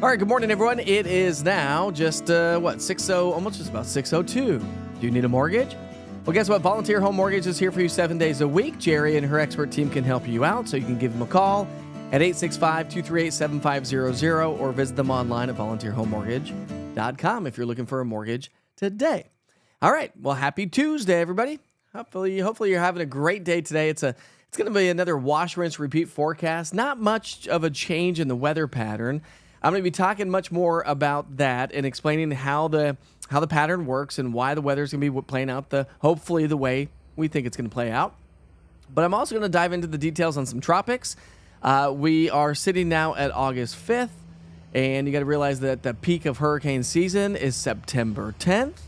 All right, good morning, everyone. It is now just, 6:00, almost just about 6:02. Do you need a mortgage? Well, guess what? Volunteer Home Mortgage is here for you 7 days a week. Jerry and her expert team can help you out, so you can give them a call at 865-238-7500 or visit them online at volunteerhomemortgage.com if you're looking for a mortgage today. All right, well, happy Tuesday, everybody. Hopefully you're having a great day today. It's going to be another wash, rinse, repeat forecast. Not much of a change in the weather pattern. I'm going to be talking much more about that and explaining how the pattern works and why the weather is going to be playing out hopefully the way we think it's going to play out. But I'm also going to dive into the details on some tropics. We are sitting now at August 5th, and you got to realize that the peak of hurricane season is September 10th.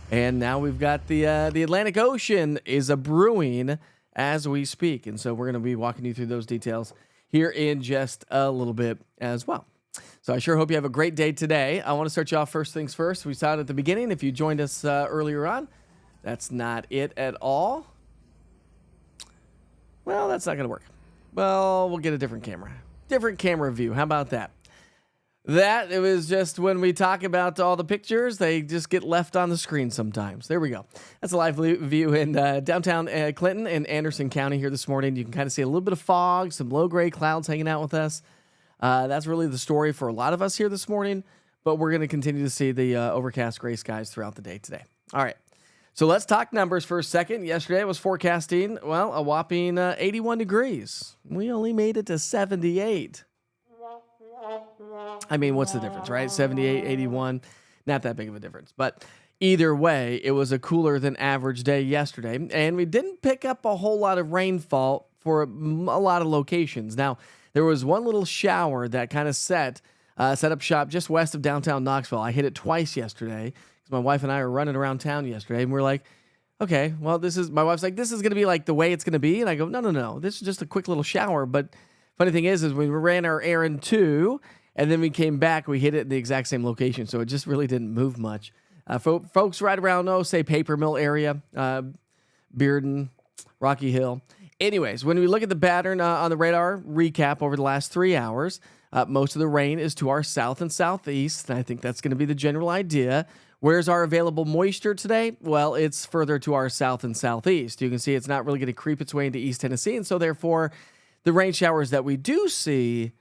And now we've got the Atlantic Ocean is brewing as we speak. And so we're going to be walking you through those details here in just a little bit as well. So I sure hope you have a great day today. I want to start you off first things first. We saw it at the beginning. If you joined us earlier on, that's not it at all. Well, that's not going to work. Well, we'll get a different camera. Different camera view. How about that? It was just when we talk about all the pictures, they just get left on the screen sometimes. There we go. That's a live view in downtown Clinton and Anderson County here this morning. You can kind of see a little bit of fog, some low-grade clouds hanging out with us. That's really the story for a lot of us here this morning, but we're going to continue to see the overcast gray skies throughout the day today. All right, so let's talk numbers for a second. Yesterday I was forecasting, a whopping 81 degrees. We only made it to 78. I mean, what's the difference, right? 78, 81, not that big of a difference. But either way, it was a cooler than average day yesterday, and we didn't pick up a whole lot of rainfall for a lot of locations. Now, there was one little shower that kind of set up shop just west of downtown Knoxville. I hit it twice yesterday because my wife and I were running around town yesterday, and we're like, okay, well, my wife's like, this is going to be like the way it's going to be. And I go, no, this is just a quick little shower. But funny thing is we ran our errand too, and then we came back, we hit it in the exact same location. So it just really didn't move much. Folks right around, say Paper Mill area, Bearden, Rocky Hill. Anyways, when we look at the pattern on the radar recap over the last 3 hours, most of the rain is to our south and southeast, and I think that's going to be the general idea. Where's our available moisture today? Well, it's further to our south and southeast. You can see it's not really going to creep its way into East Tennessee, and so therefore the rain showers that we do see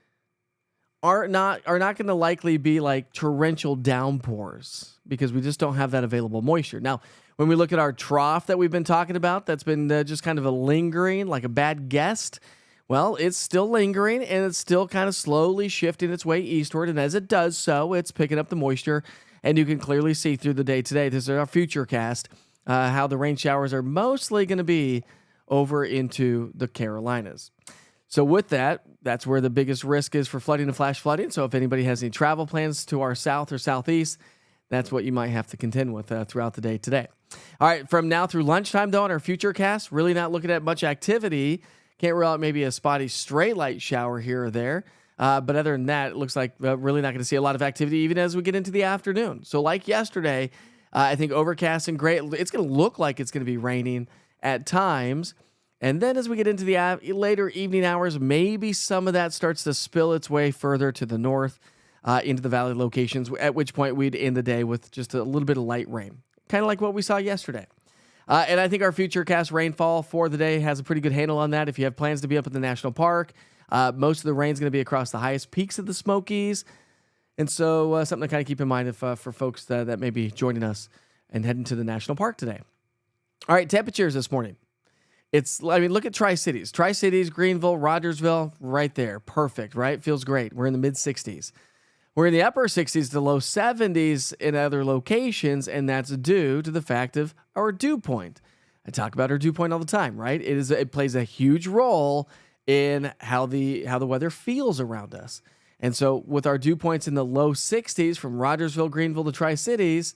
are not going to likely be like torrential downpours because we just don't have that available moisture. Now, when we look at our trough that we've been talking about, that's been just kind of a lingering, like a bad guest. Well, it's still lingering, and it's still kind of slowly shifting its way eastward. And as it does so, it's picking up the moisture, and you can clearly see through the day today. This is our future cast, how the rain showers are mostly going to be over into the Carolinas. So with that, that's where the biggest risk is for flooding and flash flooding. So if anybody has any travel plans to our south or southeast, that's what you might have to contend with throughout the day today. All right, from now through lunchtime, though, on our future cast, really not looking at much activity. Can't rule out maybe a spotty stray light shower here or there. But other than that, it looks like really not going to see a lot of activity even as we get into the afternoon. So like yesterday, I think overcast and gray, it's going to look like it's going to be raining at times. And then as we get into the later evening hours, maybe some of that starts to spill its way further to the north into the valley locations, at which point we'd end the day with just a little bit of light rain, kind of like what we saw yesterday. And I think our future cast rainfall for the day has a pretty good handle on that. If you have plans to be up at the national park, most of the rain's going to be across the highest peaks of the Smokies. And so something to kind of keep in mind if, for folks that may be joining us and heading to the national park today. All right, temperatures this morning. Look at Tri-Cities. Tri-Cities, Greenville, Rogersville, right there. Perfect, right? Feels great. We're in the mid-60s. We're in the upper 60s to low 70s in other locations, and that's due to the fact of our dew point. I talk about our dew point all the time, right? It plays a huge role in how the weather feels around us. And so with our dew points in the low 60s from Rogersville, Greenville to Tri-Cities,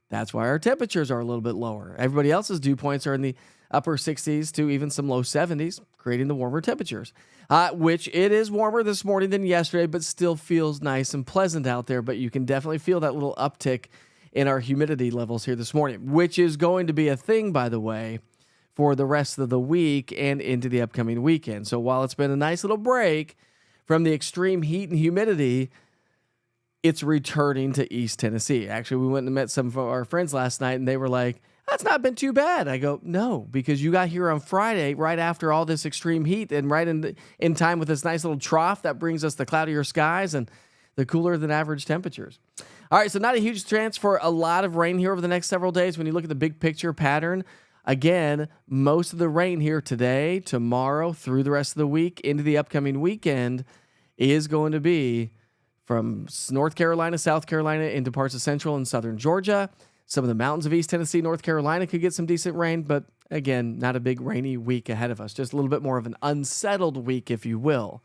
that's why our temperatures are a little bit lower. Everybody else's dew points are in the upper 60s to even some low 70s, creating the warmer temperatures, which it is warmer this morning than yesterday, but still feels nice and pleasant out there. But you can definitely feel that little uptick in our humidity levels here this morning, which is going to be a thing, by the way, for the rest of the week and into the upcoming weekend. So while it's been a nice little break from the extreme heat and humidity, it's returning to East Tennessee. Actually, we went and met some of our friends last night, and they were like, that's not been too bad. I go, no, because you got here on Friday right after all this extreme heat and right in time with this nice little trough that brings us the cloudier skies and the cooler than average temperatures. All right, so not a huge chance for a lot of rain here over the next several days. When you look at the big picture pattern, again, most of the rain here today, tomorrow, through the rest of the week, into the upcoming weekend is going to be from North Carolina, South Carolina, into parts of central and southern Georgia. Some of the mountains of East Tennessee, North Carolina could get some decent rain, but again, not a big rainy week ahead of us. Just a little bit more of an unsettled week, if you will.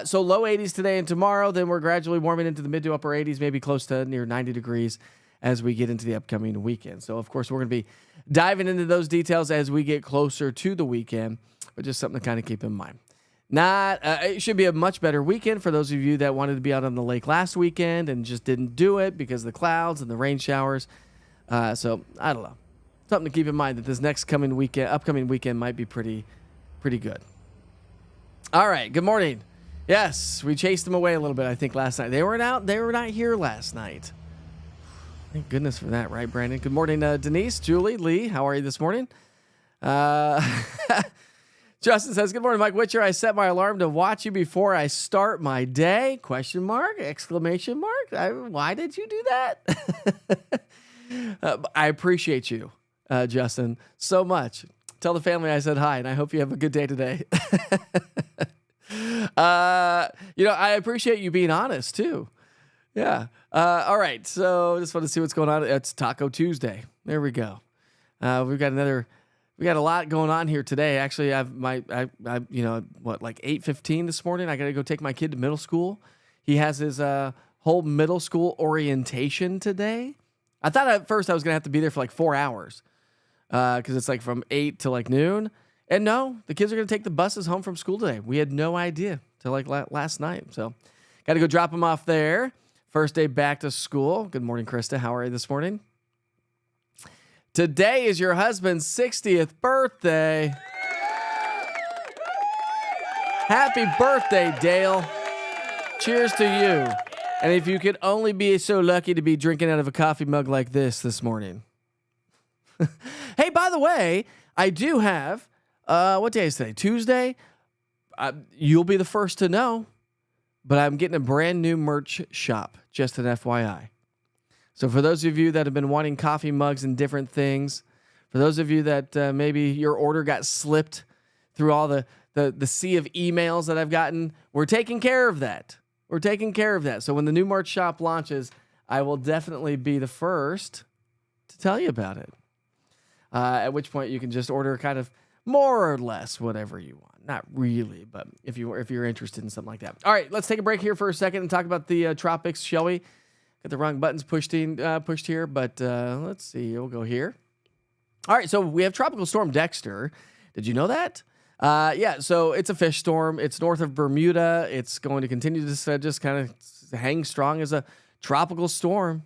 So low 80s today and tomorrow, then we're gradually warming into the mid to upper 80s, maybe close to near 90 degrees as we get into the upcoming weekend. So, of course, we're going to be diving into those details as we get closer to the weekend, but just something to kind of keep in mind. It should be a much better weekend for those of you that wanted to be out on the lake last weekend and just didn't do it because of the clouds and the rain showers. So I don't know. Something to keep in mind that this upcoming weekend might be pretty good. All right. Good morning. Yes, we chased them away a little bit, I think, last night. They were not here last night. Thank goodness for that, right, Brandon? Good morning, Denise, Julie, Lee. How are you this morning? Justin says, good morning, Mike Witcher. I set my alarm to watch you before I start my day. ? Exclamation mark. Why did you do that? I appreciate you, Justin, so much. Tell the family I said hi, and I hope you have a good day today. I appreciate you being honest, too. Yeah. All right. So just want to see what's going on. It's Taco Tuesday. There we go. We got a lot going on here today. Actually, like 8:15 this morning. I got to go take my kid to middle school. He has his whole middle school orientation today. I thought at first I was going to have to be there for like 4 hours because it's like from 8 to like noon. And no, the kids are going to take the buses home from school today. We had no idea till like last night. So got to go drop them off there. First day back to school. Good morning, Krista. How are you this morning? Today is your husband's 60th birthday. Happy birthday, Dale. Cheers to you. And if you could only be so lucky to be drinking out of a coffee mug like this morning. Hey, by the way, I do have, what day is today? Tuesday? You'll be the first to know, but I'm getting a brand new merch shop, just an FYI. So for those of you that have been wanting coffee mugs and different things, for those of you that maybe your order got slipped through all the sea of emails that I've gotten, we're taking care of that. So when the new merch shop launches, I will definitely be the first to tell you about it. At which point you can just order kind of more or less whatever you want. Not really, but if you're interested in something like that. All right, let's take a break here for a second and talk about the tropics, shall we? Got the wrong buttons pushed here, but let's see. We'll go here. All right, so we have Tropical Storm Dexter. Did you know that? Yeah, so it's a fish storm. It's north of Bermuda. It's going to continue to just kind of hang strong as a tropical storm.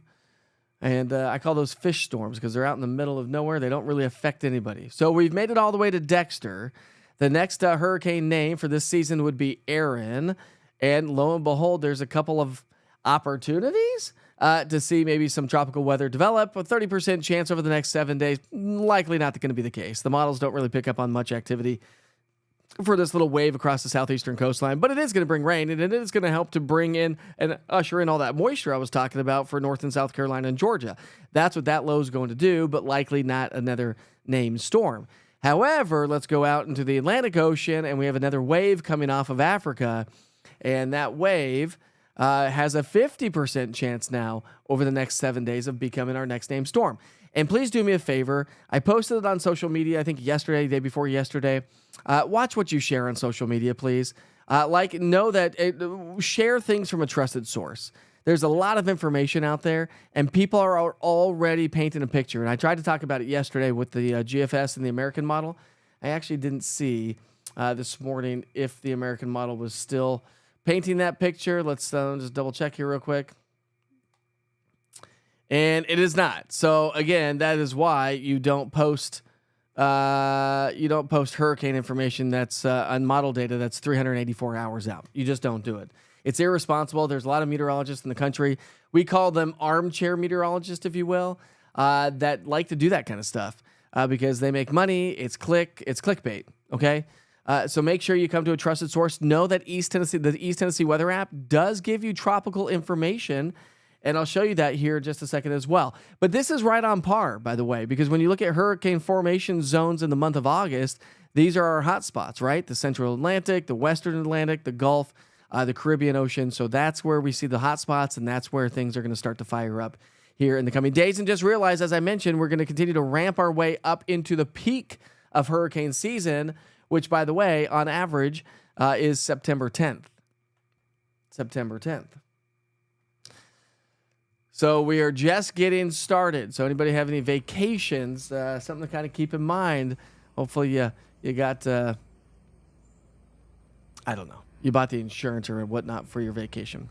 And I call those fish storms because they're out in the middle of nowhere. They don't really affect anybody. So we've made it all the way to Dexter. The next hurricane name for this season would be Aaron. And lo and behold, there's a couple of opportunities to see maybe some tropical weather develop. A 30% chance over the next 7 days. Likely not going to be the case. The models don't really pick up on much activity for this little wave across the southeastern coastline, but it is going to bring rain, and it is going to help to bring in and usher in all that moisture I was talking about for North and South Carolina and Georgia. That's what that low is going to do, but likely not another named storm. However, let's go out into the Atlantic Ocean, and we have another wave coming off of Africa, and that wave has a 50% chance now over the next 7 days of becoming our next named storm. And please do me a favor. I posted it on social media, I think yesterday, day before yesterday. Watch what you share on social media, please. Know that share things from a trusted source. There's a lot of information out there, and people are already painting a picture. And I tried to talk about it yesterday with the GFS and the American model. I actually didn't see this morning if the American model was still painting that picture. Let's just double check here real quick. And it is not. So again, that is why you don't post hurricane information that's on model data that's 384 hours out. You just don't do it. It's irresponsible. There's a lot of meteorologists in the country. We call them armchair meteorologists, if you will, that like to do that kind of stuff because they make money. It's clickbait. Okay. So make sure you come to a trusted source. Know that the East Tennessee Weather app does give you tropical information. And I'll show you that here in just a second as well. But this is right on par, by the way, because when you look at hurricane formation zones in the month of August, these are our hot spots, right? The Central Atlantic, the Western Atlantic, the Gulf, the Caribbean Ocean. So that's where we see the hot spots, and that's where things are going to start to fire up here in the coming days. And just realize, as I mentioned, we're going to continue to ramp our way up into the peak of hurricane season, which, by the way, on average, is September 10th. September 10th. So we are just getting started. So anybody have any vacations, something to kind of keep in mind? Hopefully you got, I don't know, you bought the insurance or whatnot for your vacation.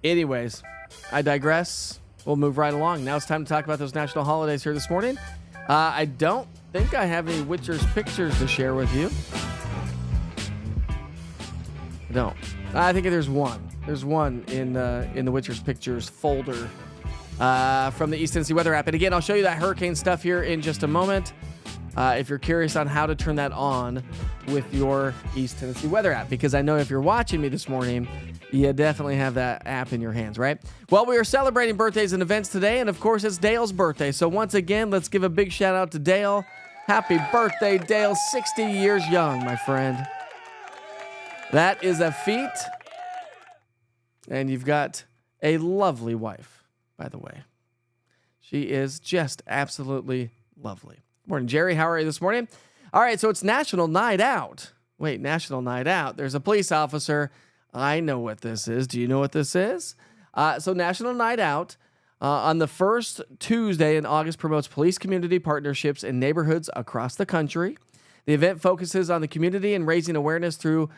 Anyways, I digress. We'll move right along. Now it's time to talk about those national holidays here this morning. I don't think I have any Witcher's pictures to share with you. I don't. I think there's one. There's one in the Witcher's Pictures folder from the East Tennessee Weather app. And again, I'll show you that hurricane stuff here in just a moment if you're curious on how to turn that on with your East Tennessee Weather app. Because I know if you're watching me this morning, you definitely have that app in your hands, right? Well, we are celebrating birthdays and events today. And of course, it's Dale's birthday. So once again, let's give a big shout out to Dale. Happy birthday, Dale. 60 years young, my friend. That is a feat. And you've got a lovely wife, by the way. She is just absolutely lovely. Morning, Jerry. How are you this morning? All right, so it's National Night Out. Wait, National Night Out. There's a police officer. I know what this is. Do you know what this is? So National Night Out on the first Tuesday in August promotes police community partnerships in neighborhoods across the country. The event focuses on the community and raising awareness through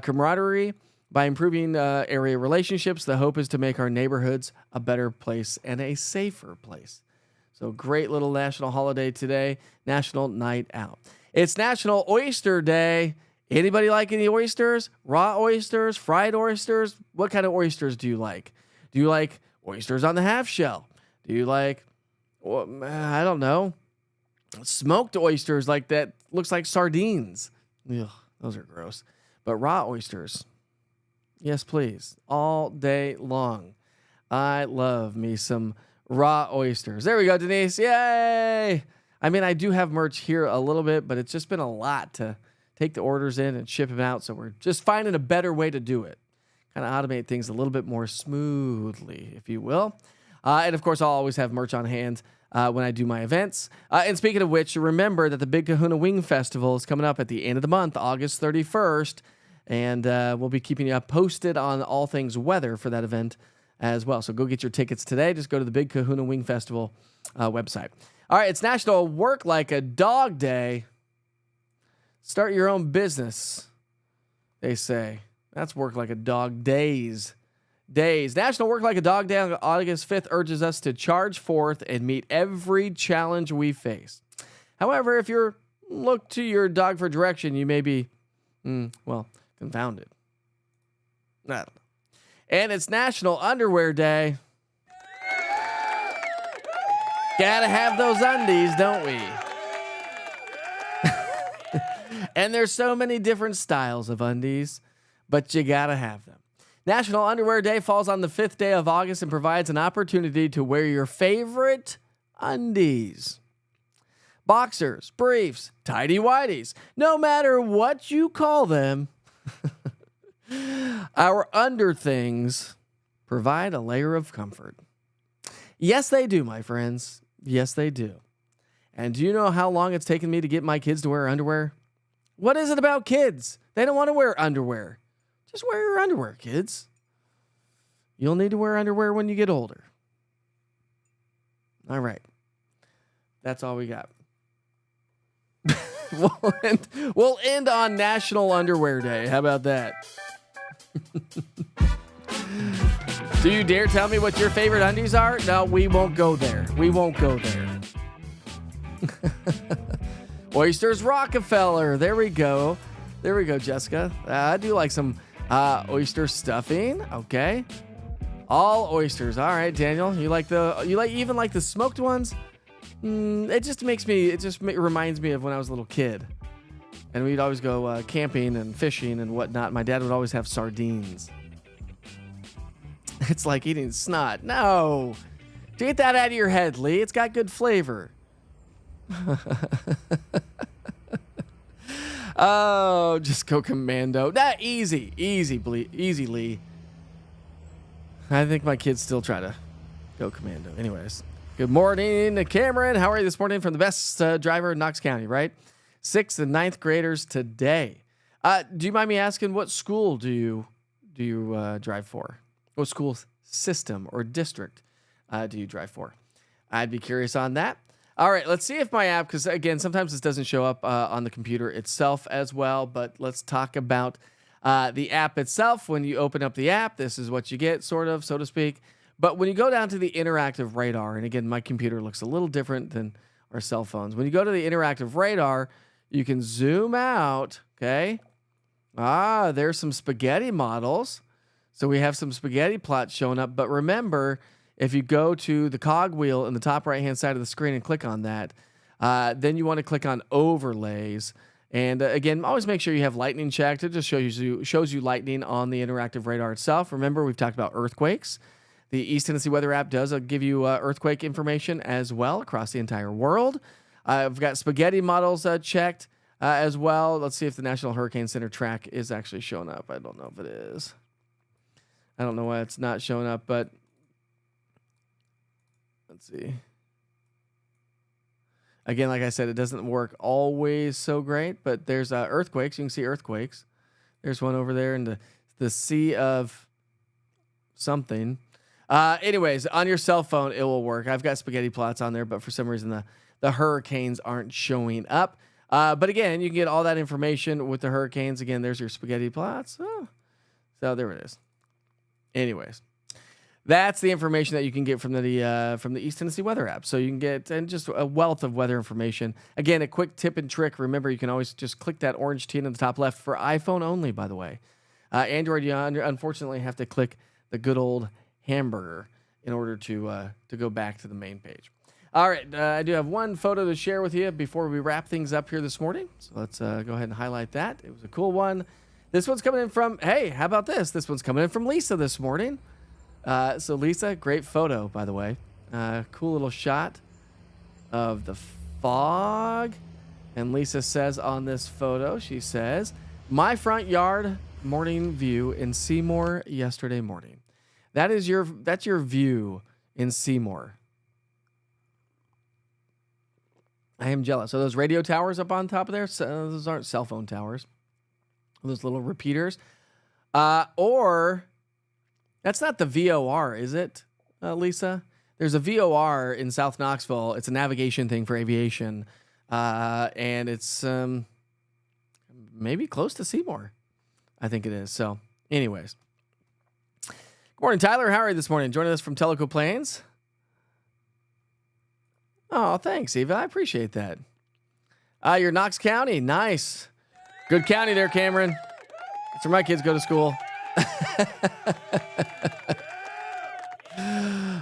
camaraderie. By improving area relationships, the hope is to make our neighborhoods a better place and a safer place. So great little national holiday today, National Night Out. It's National Oyster Day. Anybody like any oysters? Raw oysters, fried oysters? What kind of oysters do you like? Do you like oysters on the half shell? Do you like, I don't know, smoked oysters like that? Looks like sardines. Ugh, those are gross. But raw oysters. Yes, please. All day long. I love me some raw oysters. There we go, Denise. Yay! I mean, I do have merch here a little bit, but it's just been a lot to take the orders in and ship them out. So we're just finding a better way to do it. Kind of automate things a little bit more smoothly, if you will. And of course, I'll always have merch on hand when I do my events. And speaking of which, remember that the Big Kahuna Wing Festival is coming up at the end of the month, August 31st. And we'll be keeping you posted on all things weather for that event as well. So go get your tickets today. Just go to the Big Kahuna Wing Festival website. All right, it's National Work Like a Dog Day. Start your own business, they say. That's Work Like a Dog Days. National Work Like a Dog Day on August 5th urges us to charge forth and meet every challenge we face. However, if you look to your dog for direction, you may be, confounded. I don't know. And it's National Underwear Day. Gotta have those undies, don't we? And there's so many different styles of undies, but you gotta have them. National Underwear Day falls on the 5th day of August and provides an opportunity to wear your favorite undies. Boxers, briefs, tighty-whities, no matter what you call them, our under things provide a layer of comfort. Yes, they do, my friends. Yes, they do. And do you know how long it's taken me to get my kids to wear underwear? What is it about kids? They don't want to wear underwear. Just wear your underwear, kids. You'll need to wear underwear when you get older. All right. That's all we got. We'll end on National Underwear Day. How about that? Do you dare tell me what your favorite undies are? No, we won't go there. We won't go there. Oysters Rockefeller. There we go. There we go, Jessica. I do like some oyster stuffing. Okay. All oysters. All right, Daniel. You even like the smoked ones? It just reminds me of when I was a little kid. And we'd always go camping and fishing and whatnot. My dad would always have sardines. It's like eating snot. No. Get that out of your head, Lee. It's got good flavor. Oh, just go commando. Easy, Lee. I think my kids still try to go commando. Anyways, good morning, Cameron. How are you this morning? From the best driver in Knox County, right? 6th and 9th graders today. Do you mind me asking, what school do you drive for? What school system or district do you drive for? I'd be curious on that. All right, let's see if my app, because again, sometimes this doesn't show up on the computer itself as well, but let's talk about the app itself. When you open up the app, this is what you get, sort of, so to speak. But when you go down to the interactive radar, and again, my computer looks a little different than our cell phones. When you go to the interactive radar, you can zoom out, okay? There's some spaghetti models. So we have some spaghetti plots showing up. But remember, if you go to the cogwheel in the top right-hand side of the screen and click on that, then you want to click on overlays. And again, always make sure you have lightning checked. It just shows you lightning on the interactive radar itself. Remember, we've talked about earthquakes. The East Tennessee Weather app does give you earthquake information as well across the entire world. I've got spaghetti models checked as well. Let's see if the National Hurricane Center track is actually showing up. I don't know if it is. I don't know why it's not showing up, but let's see. Again, like I said, it doesn't work always so great, but there's earthquakes. You can see earthquakes. There's one over there in the sea of something. Anyways, on your cell phone, it will work. I've got spaghetti plots on there, but for some reason, the hurricanes aren't showing up. But again, you can get all that information with the hurricanes. Again, there's your spaghetti plots. Oh, so there it is. Anyways, that's the information that you can get from the East Tennessee Weather app. So you can get and just a wealth of weather information. Again, a quick tip and trick. Remember, you can always just click that orange T in the top left for iPhone only, by the way. Android, you unfortunately have to click the good old hamburger in order to go back to the main page. All right, I do have one photo to share with you before we wrap things up here this morning. So let's go ahead and highlight that. It was a cool one. This one's coming in from, hey, how about this? This one's coming in from Lisa this morning. So Lisa, great photo, by the way. Cool little shot of the fog. And Lisa says on this photo, she says, my front yard morning view in Seymour yesterday morning. That's your view in Seymour. I am jealous. So those radio towers up on top of there, those aren't cell phone towers. Those little repeaters. Or that's not the VOR, is it, Lisa? There's a VOR in South Knoxville. It's a navigation thing for aviation. And it's maybe close to Seymour. I think it is. So anyways. Good morning, Tyler. How are you this morning? Joining us from Tellico Plains. Oh, thanks, Eva. I appreciate that. You're Knox County. Nice. Good county there, Cameron. That's where my kids go to school.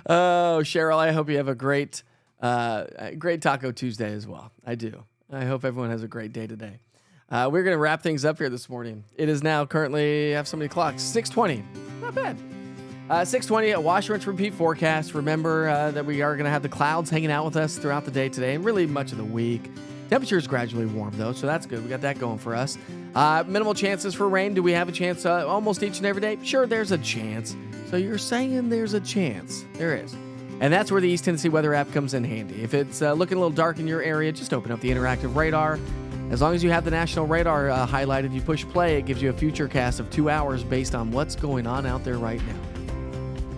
Oh, Cheryl, I hope you have a great Taco Tuesday as well. I do. I hope everyone has a great day today. We're going to wrap things up here this morning. It is now currently, I have so many clocks, 6:20. Not bad. 6:20 at Wash, Rinse, Repeat forecast. Remember that we are going to have the clouds hanging out with us throughout the day today and really much of the week. Temperatures gradually warm, though, so that's good. We got that going for us. Minimal chances for rain. Do we have a chance almost each and every day? Sure, there's a chance. So you're saying there's a chance. There is. And that's where the East Tennessee Weather app comes in handy. If it's looking a little dark in your area, just open up the interactive radar. As long as you have the national radar highlighted, you push play, it gives you a future cast of 2 hours based on what's going on out there right now.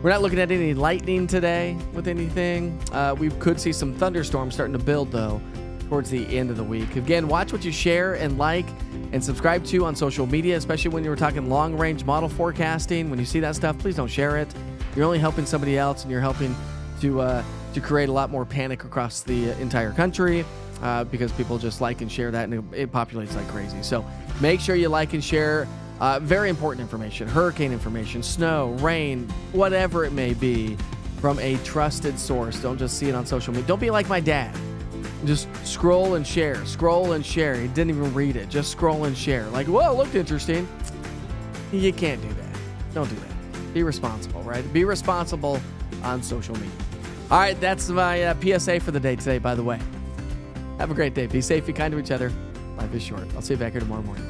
We're not looking at any lightning today with anything. We could see some thunderstorms starting to build, though, towards the end of the week. Again, watch what you share and like and subscribe to on social media, especially when you're talking long-range model forecasting. When you see that stuff, please don't share it. You're only helping somebody else, and you're helping to create a lot more panic across the entire country because people just like and share that, and it populates like crazy. So make sure you like and share very important information, hurricane information, snow, rain, whatever it may be, from a trusted source. Don't just see it on social media. Don't be like my dad. Just scroll and share. He didn't even read it. Just scroll and share. Like, whoa, looked interesting. You can't do that. Don't do that. Be responsible, right? Be responsible on social media. All right, that's my PSA for the day today, by the way. Have a great day. Be safe, be kind to each other. Life is short. I'll see you back here tomorrow morning.